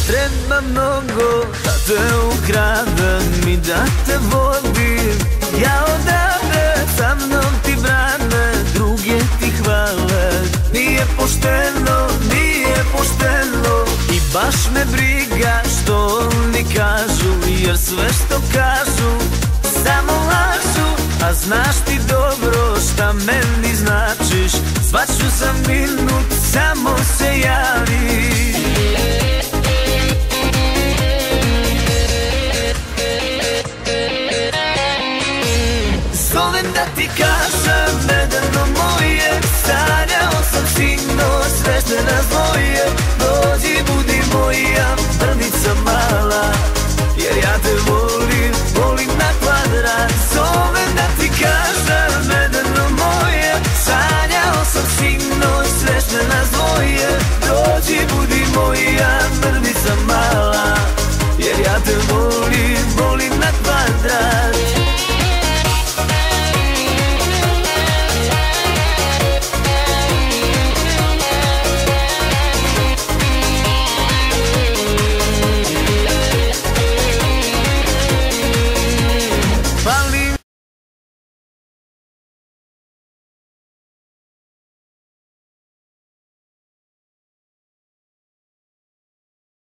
Treba mnogo da te ukradem i da te vodim. Ja odavde, sa mnom ti brane, druge ti hvale. Nije pošteno, nije pošteno, i baš me briga što oni kažu, jer sve što kažu samo lažu. A znaš ti dobro šta meni značiš, svaću za minut, samo se javi. Zovem da ti kažem, nedavno moj